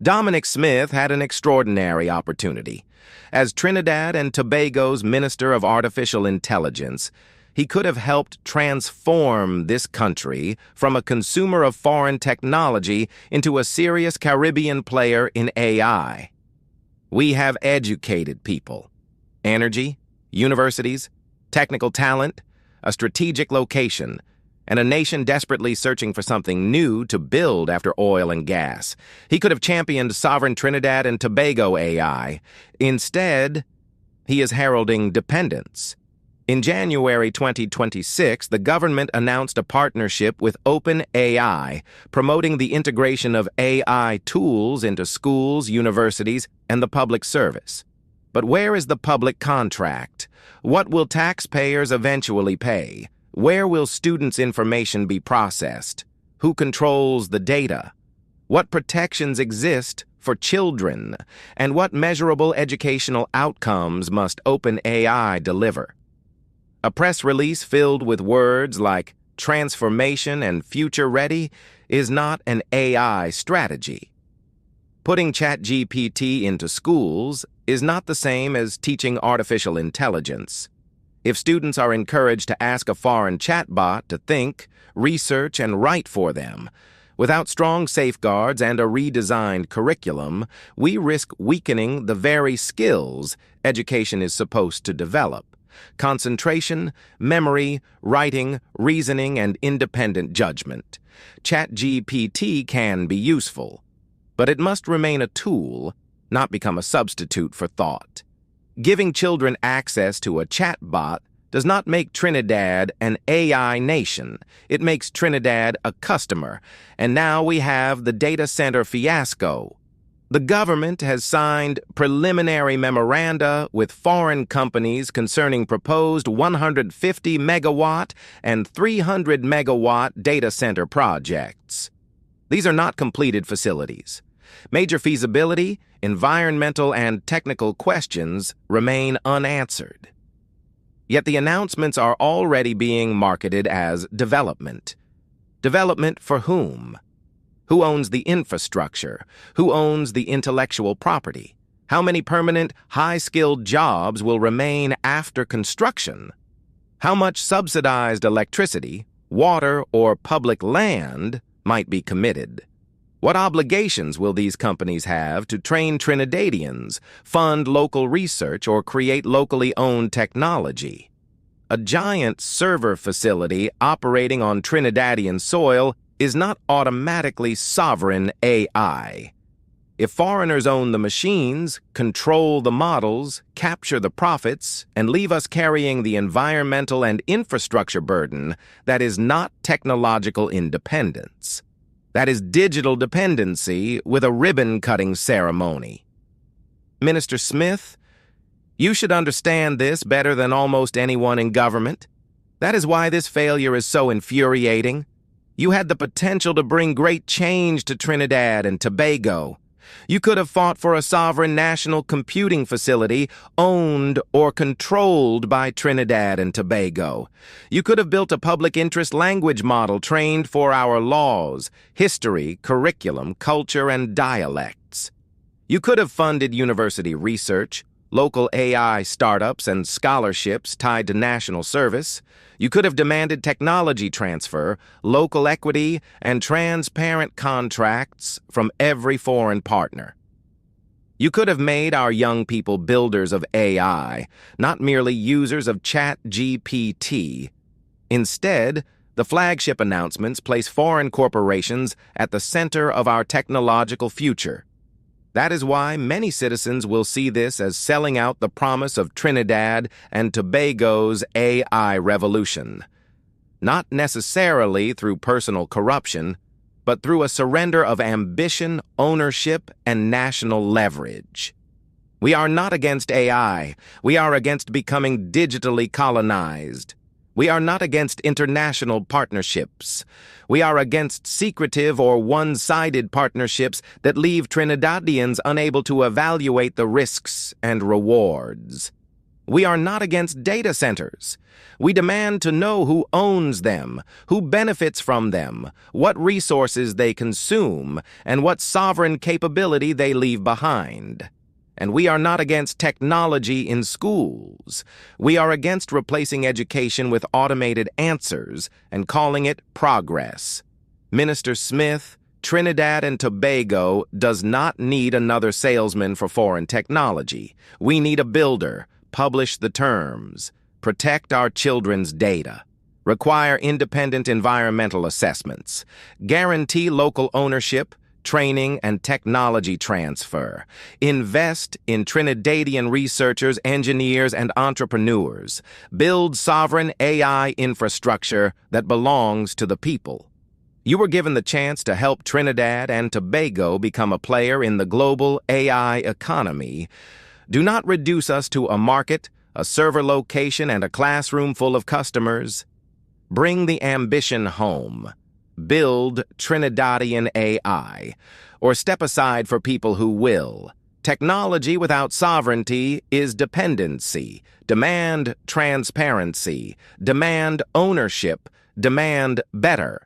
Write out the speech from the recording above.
Dominic Smith had an extraordinary opportunity. As Trinidad and Tobago's Minister of Artificial Intelligence, he could have helped transform this country from a consumer of foreign technology into a serious Caribbean player in AI. We have educated people, energy, universities, technical talent, a strategic location, and a nation desperately searching for something new to build after oil and gas. He could have championed sovereign Trinidad and Tobago AI. Instead, he is heralding dependence. In January 2026, the government announced a partnership with OpenAI, promoting the integration of AI tools into schools, universities, and the public service. But where is the public contract? What will taxpayers eventually pay? Where will students' information be processed? Who controls the data? What protections exist for children? And what measurable educational outcomes must OpenAI deliver? A press release filled with words like transformation and future-ready is not an AI strategy. Putting ChatGPT into schools is not the same as teaching artificial intelligence. If students are encouraged to ask a foreign chatbot to think, research, and write for them, without strong safeguards and a redesigned curriculum, we risk weakening the very skills education is supposed to develop: concentration, memory, writing, reasoning, and independent judgment. ChatGPT can be useful, but it must remain a tool, not become a substitute for thought. Giving children access to a chatbot does not make Trinidad an AI nation. It makes Trinidad a customer. And now we have the data center fiasco. The government has signed preliminary memoranda with foreign companies concerning proposed 150 megawatt and 300 megawatt data center projects. These are not completed facilities. Major feasibility, environmental, and technical questions remain unanswered. Yet the announcements are already being marketed as development. Development for whom? Who owns the infrastructure? Who owns the intellectual property? How many permanent, high-skilled jobs will remain after construction? How much subsidized electricity, water, or public land might be committed? What obligations will these companies have to train Trinidadians, fund local research, or create locally owned technology? A giant server facility operating on Trinidadian soil is not automatically sovereign AI. If foreigners own the machines, control the models, capture the profits, and leave us carrying the environmental and infrastructure burden, that is not technological independence. That is digital dependency with a ribbon-cutting ceremony. Minister Smith, you should understand this better than almost anyone in government. That is why this failure is so infuriating. You had the potential to bring great change to Trinidad and Tobago. You could have fought for a sovereign national computing facility owned or controlled by Trinidad and Tobago. You could have built a public interest language model trained for our laws, history, curriculum, culture, and dialects. You could have funded university research, local AI startups, and scholarships tied to national service. You could have demanded technology transfer, local equity, and transparent contracts from every foreign partner. You could have made our young people builders of AI, not merely users of ChatGPT. Instead, the flagship announcements place foreign corporations at the center of our technological future. That is why many citizens will see this as selling out the promise of Trinidad and Tobago's AI revolution. Not necessarily through personal corruption, but through a surrender of ambition, ownership, and national leverage. We are not against AI. We are against becoming digitally colonized. We are not against international partnerships. We are against secretive or one-sided partnerships that leave Trinidadians unable to evaluate the risks and rewards. We are not against data centers. We demand to know who owns them, who benefits from them, what resources they consume, and what sovereign capability they leave behind. And we are not against technology in schools. We are against replacing education with automated answers and calling it progress. Minister Smith, Trinidad and Tobago does not need another salesman for foreign technology. We need a builder. Publish the terms. Protect our children's data. Require independent environmental assessments. Guarantee local ownership, training, and technology transfer. Invest in Trinidadian researchers, engineers, and entrepreneurs. Build sovereign AI infrastructure that belongs to the people. You were given the chance to help Trinidad and Tobago become a player in the global AI economy. Do not reduce us to a market, a server location, and a classroom full of customers. Bring the ambition home. Build Trinidadian AI, or step aside for people who will. Technology without sovereignty is dependency. Demand transparency. Demand ownership. Demand better.